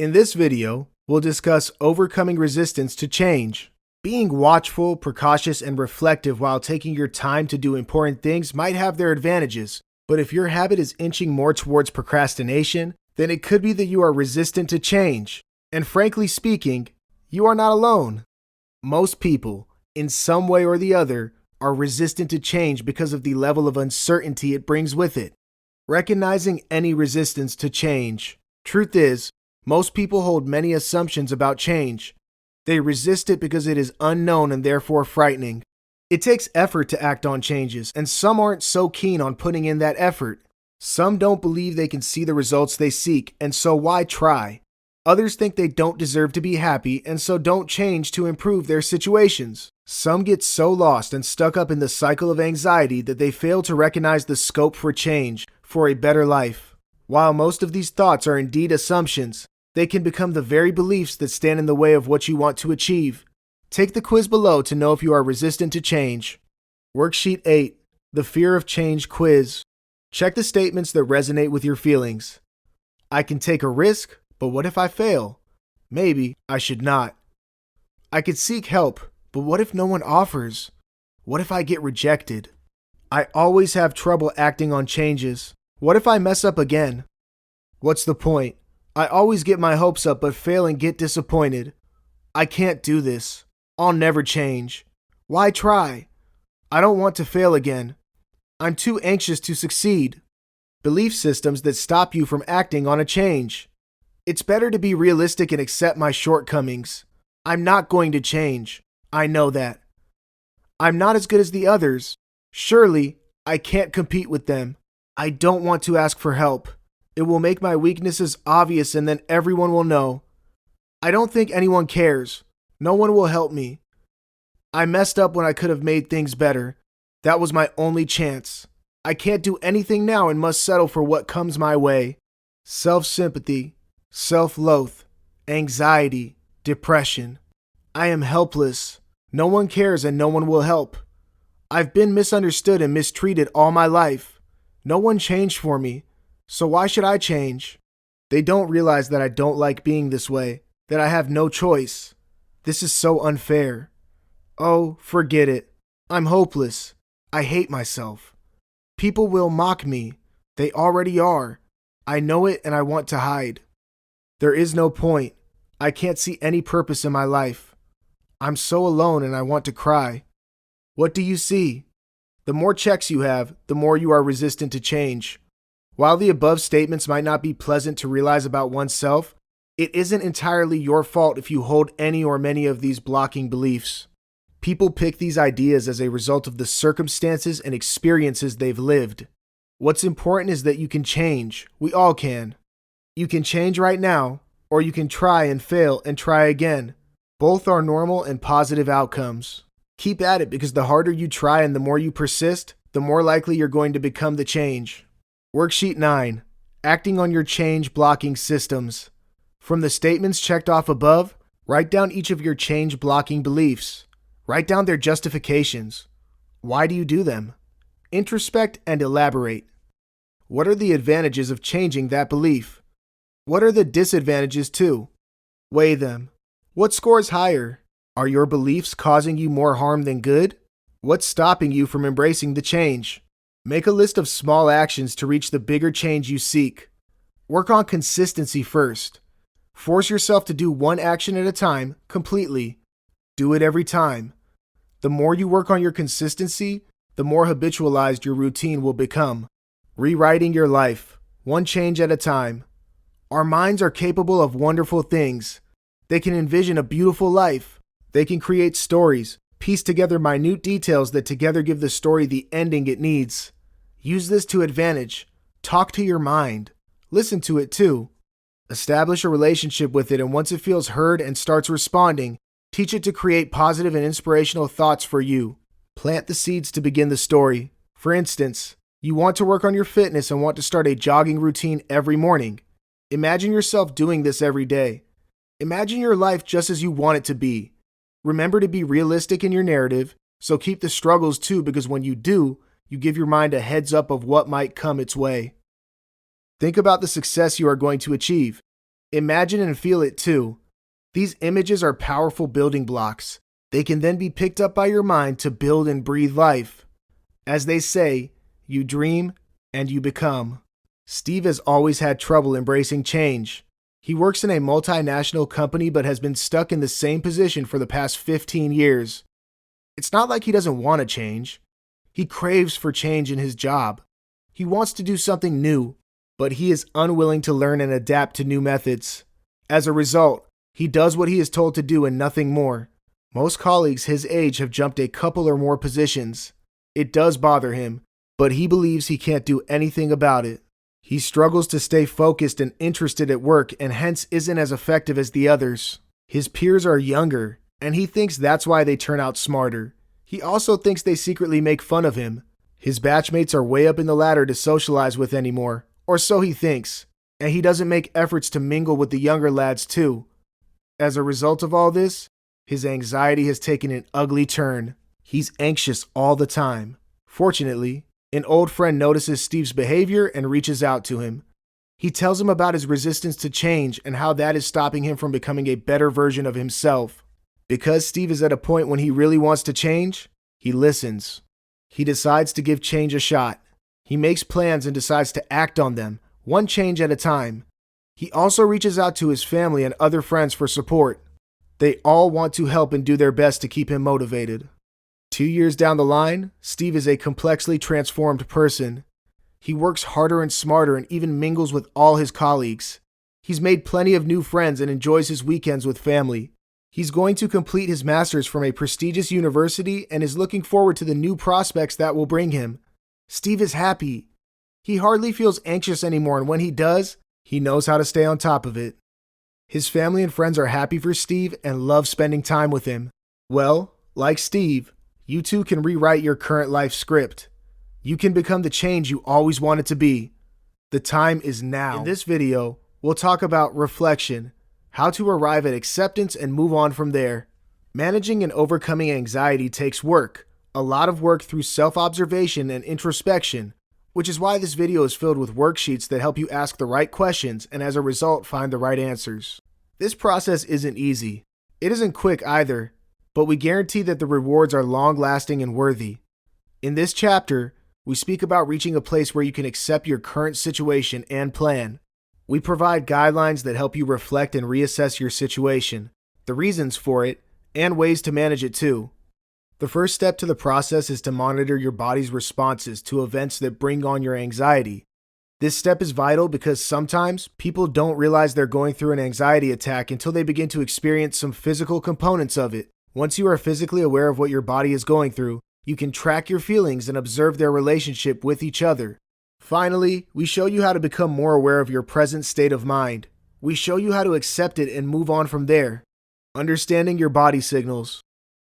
In this video, we'll discuss overcoming resistance to change. Being watchful, precautious, and reflective while taking your time to do important things might have their advantages, but if your habit is inching more towards procrastination, then it could be that you are resistant to change. And frankly speaking, you are not alone. Most people, in some way or the other, are resistant to change because of the level of uncertainty it brings with it. Recognizing any resistance to change. Truth is, most people hold many assumptions about change. They resist it because it is unknown and therefore frightening. It takes effort to act on changes, and some aren't so keen on putting in that effort. Some don't believe they can see the results they seek, and so why try? Others think they don't deserve to be happy, and so don't change to improve their situations. Some get so lost and stuck up in the cycle of anxiety that they fail to recognize the scope for change, for a better life. While most of these thoughts are indeed assumptions, they can become the very beliefs that stand in the way of what you want to achieve. Take the quiz below to know if you are resistant to change. Worksheet 8, the Fear of Change Quiz. Check the statements that resonate with your feelings. I can take a risk, but what if I fail? Maybe I should not. I could seek help, but what if no one offers? What if I get rejected? I always have trouble acting on changes. What if I mess up again? What's the point? I always get my hopes up but fail and get disappointed. I can't do this. I'll never change. Why try? I don't want to fail again. I'm too anxious to succeed. Belief systems that stop you from acting on a change. It's better to be realistic and accept my shortcomings. I'm not going to change. I know that. I'm not as good as the others. Surely, I can't compete with them. I don't want to ask for help. It will make my weaknesses obvious and then everyone will know. I don't think anyone cares. No one will help me. I messed up when I could have made things better. That was my only chance. I can't do anything now and must settle for what comes my way. Self-sympathy, self-loathe, anxiety, depression. I am helpless. No one cares and no one will help. I've been misunderstood and mistreated all my life. No one changed for me. So why should I change? They don't realize that I don't like being this way, that I have no choice. This is so unfair. Oh, forget it. I'm hopeless. I hate myself. People will mock me. They already are. I know it and I want to hide. There is no point. I can't see any purpose in my life. I'm so alone and I want to cry. What do you see? The more checks you have, the more you are resistant to change. While the above statements might not be pleasant to realize about oneself, it isn't entirely your fault if you hold any or many of these blocking beliefs. People pick these ideas as a result of the circumstances and experiences they've lived. What's important is that you can change. We all can. You can change right now, or you can try and fail and try again. Both are normal and positive outcomes. Keep at it because the harder you try and the more you persist, the more likely you're going to become the change. Worksheet 9. Acting on your change blocking systems. From the statements checked off above, write down each of your change blocking beliefs. Write down their justifications. Why do you do them? Introspect and elaborate. What are the advantages of changing that belief? What are the disadvantages too? Weigh them. What scores higher? Are your beliefs causing you more harm than good? What's stopping you from embracing the change? Make a list of small actions to reach the bigger change you seek. Work on consistency first. Force yourself to do one action at a time, completely. Do it every time. The more you work on your consistency, the more habitualized your routine will become. Rewriting your life, one change at a time. Our minds are capable of wonderful things. They can envision a beautiful life. They can create stories, piece together minute details that together give the story the ending it needs. Use this to advantage. Talk to your mind. Listen to it too. Establish a relationship with it, and once it feels heard and starts responding, teach it to create positive and inspirational thoughts for you. Plant the seeds to begin the story. For instance, you want to work on your fitness and want to start a jogging routine every morning. Imagine yourself doing this every day. Imagine your life just as you want it to be. Remember to be realistic in your narrative, so keep the struggles too, because when you do, you give your mind a heads up of what might come its way. Think about the success you are going to achieve. Imagine and feel it too. These images are powerful building blocks. They can then be picked up by your mind to build and breathe life. As they say, you dream and you become. Steve has always had trouble embracing change. He works in a multinational company but has been stuck in the same position for the past 15 years. It's not like he doesn't want to change. He craves for change in his job. He wants to do something new, but he is unwilling to learn and adapt to new methods. As a result, he does what he is told to do and nothing more. Most colleagues his age have jumped a couple or more positions. It does bother him, but he believes he can't do anything about it. He struggles to stay focused and interested at work and hence isn't as effective as the others. His peers are younger, and he thinks that's why they turn out smarter. He also thinks they secretly make fun of him. His batchmates are way up in the ladder to socialize with anymore, or so he thinks, and he doesn't make efforts to mingle with the younger lads too. As a result of all this, his anxiety has taken an ugly turn. He's anxious all the time. Fortunately, an old friend notices Steve's behavior and reaches out to him. He tells him about his resistance to change and how that is stopping him from becoming a better version of himself. Because Steve is at a point when he really wants to change, he listens. He decides to give change a shot. He makes plans and decides to act on them, one change at a time. He also reaches out to his family and other friends for support. They all want to help and do their best to keep him motivated. 2 years down the line, Steve is a complexly transformed person. He works harder and smarter and even mingles with all his colleagues. He's made plenty of new friends and enjoys his weekends with family. He's going to complete his master's from a prestigious university and is looking forward to the new prospects that will bring him. Steve is happy. He hardly feels anxious anymore, and when he does, he knows how to stay on top of it. His family and friends are happy for Steve and love spending time with him. Well, like Steve, you too can rewrite your current life script. You can become the change you always wanted to be. The time is now. In this video, we'll talk about reflection, how to arrive at acceptance and move on from there. Managing and overcoming anxiety takes work, a lot of work through self-observation and introspection, which is why this video is filled with worksheets that help you ask the right questions and as a result find the right answers. This process isn't easy. It isn't quick either, but we guarantee that the rewards are long-lasting and worthy. In this chapter, we speak about reaching a place where you can accept your current situation and plan. We provide guidelines that help you reflect and reassess your situation, the reasons for it, and ways to manage it too. The first step to the process is to monitor your body's responses to events that bring on your anxiety. This step is vital because sometimes people don't realize they're going through an anxiety attack until they begin to experience some physical components of it. Once you are physically aware of what your body is going through, you can track your feelings and observe their relationship with each other. Finally, we show you how to become more aware of your present state of mind. We show you how to accept it and move on from there. Understanding your body signals.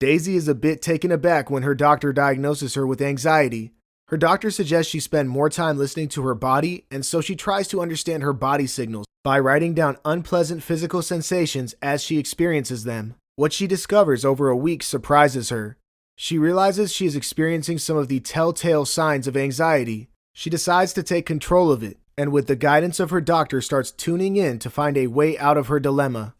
Daisy is a bit taken aback when her doctor diagnoses her with anxiety. Her doctor suggests she spend more time listening to her body, and so she tries to understand her body signals by writing down unpleasant physical sensations as she experiences them. What she discovers over a week surprises her. She realizes she is experiencing some of the telltale signs of anxiety. She decides to take control of it, and with the guidance of her doctor starts tuning in to find a way out of her dilemma.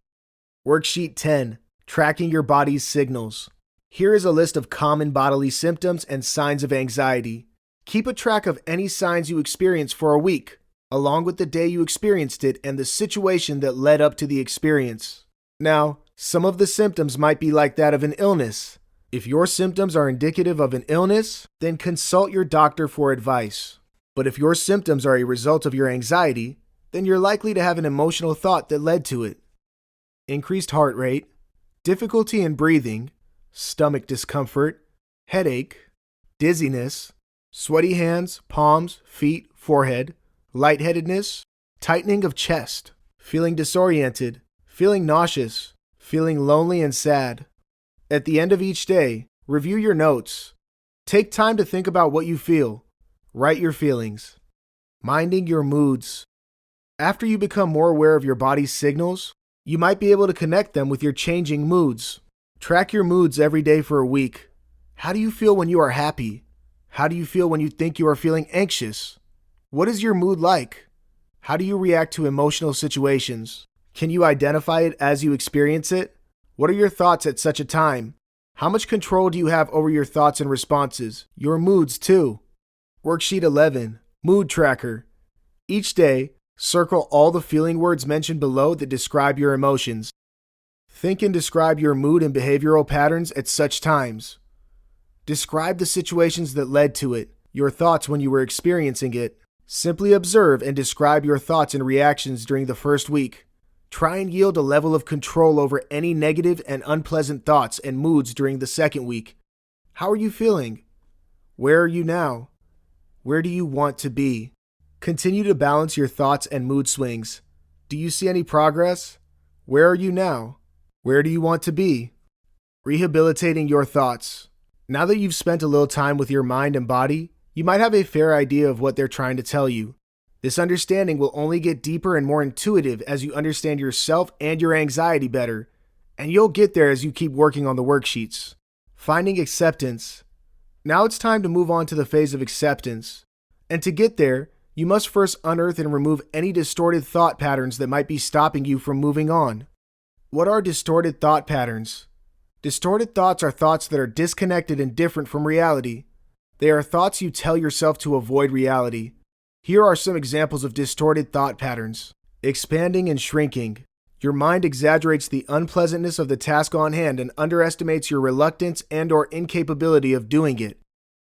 Worksheet 10. Tracking your body's signals. Here is a list of common bodily symptoms and signs of anxiety. Keep a track of any signs you experience for a week, along with the day you experienced it and the situation that led up to the experience. Now, some of the symptoms might be like that of an illness. If your symptoms are indicative of an illness, then consult your doctor for advice. But if your symptoms are a result of your anxiety, then you're likely to have an emotional thought that led to it. Increased heart rate, difficulty in breathing, stomach discomfort, headache, dizziness, sweaty hands, palms, feet, forehead, lightheadedness, tightening of chest, feeling disoriented, feeling nauseous, feeling lonely and sad. At the end of each day, review your notes. Take time to think about what you feel. Write your feelings. Minding your moods. After you become more aware of your body's signals, you might be able to connect them with your changing moods. Track your moods every day for a week. How do you feel when you are happy? How do you feel when you think you are feeling anxious? What is your mood like? How do you react to emotional situations? Can you identify it as you experience it? What are your thoughts at such a time? How much control do you have over your thoughts and responses? Your moods, too. Worksheet 11, Mood Tracker. Each day, circle all the feeling words mentioned below that describe your emotions. Think and describe your mood and behavioral patterns at such times. Describe the situations that led to it, your thoughts when you were experiencing it. Simply observe and describe your thoughts and reactions during the first week. Try and yield a level of control over any negative and unpleasant thoughts and moods during the second week. How are you feeling? Where are you now? Where do you want to be? Continue to balance your thoughts and mood swings. Do you see any progress? Where are you now? Where do you want to be? Rehabilitating your thoughts. Now that you've spent a little time with your mind and body, you might have a fair idea of what they're trying to tell you. This understanding will only get deeper and more intuitive as you understand yourself and your anxiety better, and you'll get there as you keep working on the worksheets. Finding acceptance. Now it's time to move on to the phase of acceptance. And to get there, you must first unearth and remove any distorted thought patterns that might be stopping you from moving on. What are distorted thought patterns? Distorted thoughts are thoughts that are disconnected and different from reality. They are thoughts you tell yourself to avoid reality. Here are some examples of distorted thought patterns. Expanding and shrinking. Your mind exaggerates the unpleasantness of the task on hand and underestimates your reluctance and/or incapability of doing it.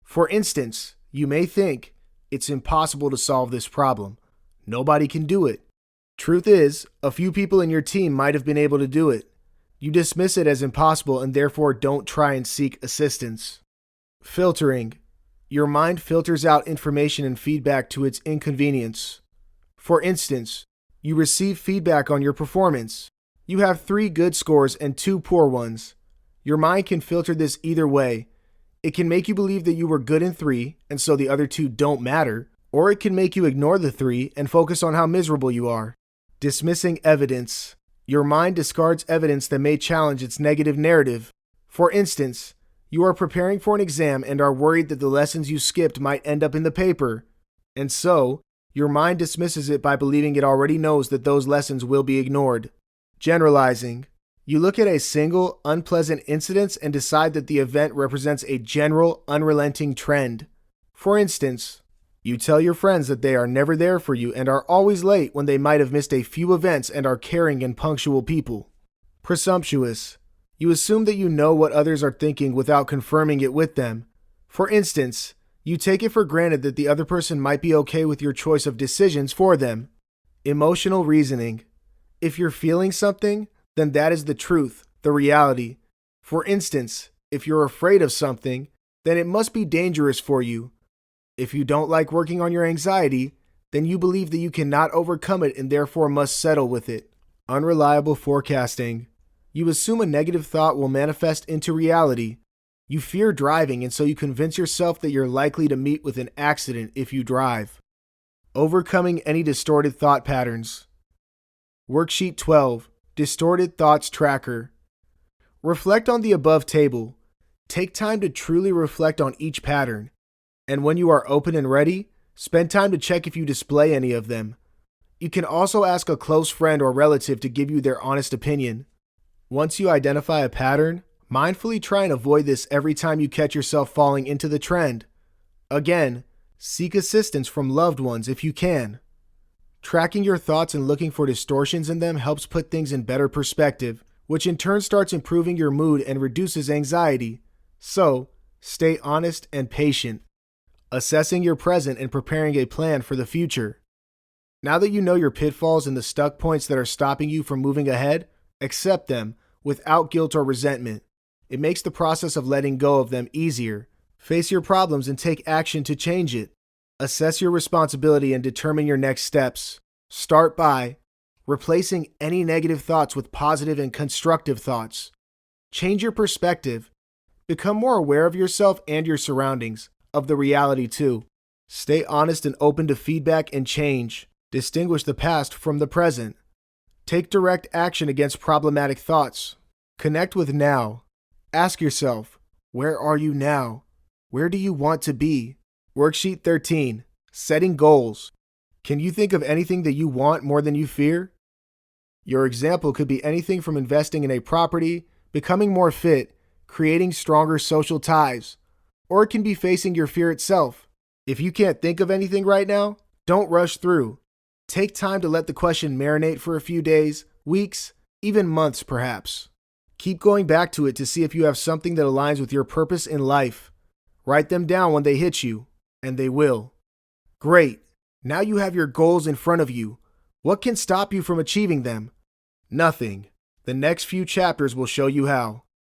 For instance, you may think, it's impossible to solve this problem. Nobody can do it. Truth is, a few people in your team might have been able to do it. You dismiss it as impossible and therefore don't try and seek assistance. Filtering. Your mind filters out information and feedback to its inconvenience. For instance, you receive feedback on your performance. You have 3 good scores and 2 poor ones. Your mind can filter this either way. It can make you believe that you were good in 3, and so the other 2 don't matter, or it can make you ignore the 3 and focus on how miserable you are. Dismissing evidence. Your mind discards evidence that may challenge its negative narrative. For instance, you are preparing for an exam and are worried that the lessons you skipped might end up in the paper. And so, your mind dismisses it by believing it already knows that those lessons will be ignored. Generalizing. You look at a single, unpleasant incident and decide that the event represents a general, unrelenting trend. For instance, you tell your friends that they are never there for you and are always late when they might have missed a few events and are caring and punctual people. Presumptuous. You assume that you know what others are thinking without confirming it with them. For instance, you take it for granted that the other person might be okay with your choice of decisions for them. Emotional reasoning. If you're feeling something, then that is the truth, the reality. For instance, if you're afraid of something, then it must be dangerous for you. If you don't like working on your anxiety, then you believe that you cannot overcome it and therefore must settle with it. Unreliable forecasting. You assume a negative thought will manifest into reality. You fear driving, and so you convince yourself that you're likely to meet with an accident if you drive. Overcoming any distorted thought patterns. Worksheet 12, Distorted Thoughts Tracker. Reflect on the above table. Take time to truly reflect on each pattern. And when you are open and ready, spend time to check if you display any of them. You can also ask a close friend or relative to give you their honest opinion. Once you identify a pattern, mindfully try and avoid this every time you catch yourself falling into the trend. Again, seek assistance from loved ones if you can. Tracking your thoughts and looking for distortions in them helps put things in better perspective, which in turn starts improving your mood and reduces anxiety. So, stay honest and patient. Assessing your present and preparing a plan for the future. Now that you know your pitfalls and the stuck points that are stopping you from moving ahead, accept them without guilt or resentment. It makes the process of letting go of them easier. Face your problems and take action to change it. Assess your responsibility and determine your next steps. Start by replacing any negative thoughts with positive and constructive thoughts. Change your perspective. Become more aware of yourself and your surroundings, of the reality too. Stay honest and open to feedback and change. Distinguish the past from the present. Take direct action against problematic thoughts. Connect with now. Ask yourself, where are you now? Where do you want to be? Worksheet 13, Setting Goals. Can you think of anything that you want more than you fear? Your example could be anything from investing in a property, becoming more fit, creating stronger social ties, or it can be facing your fear itself. If you can't think of anything right now, don't rush through. Take time to let the question marinate for a few days, weeks, even months perhaps. Keep going back to it to see if you have something that aligns with your purpose in life. Write them down when they hit you, and they will. Great. Now you have your goals in front of you. What can stop you from achieving them? Nothing. The next few chapters will show you how.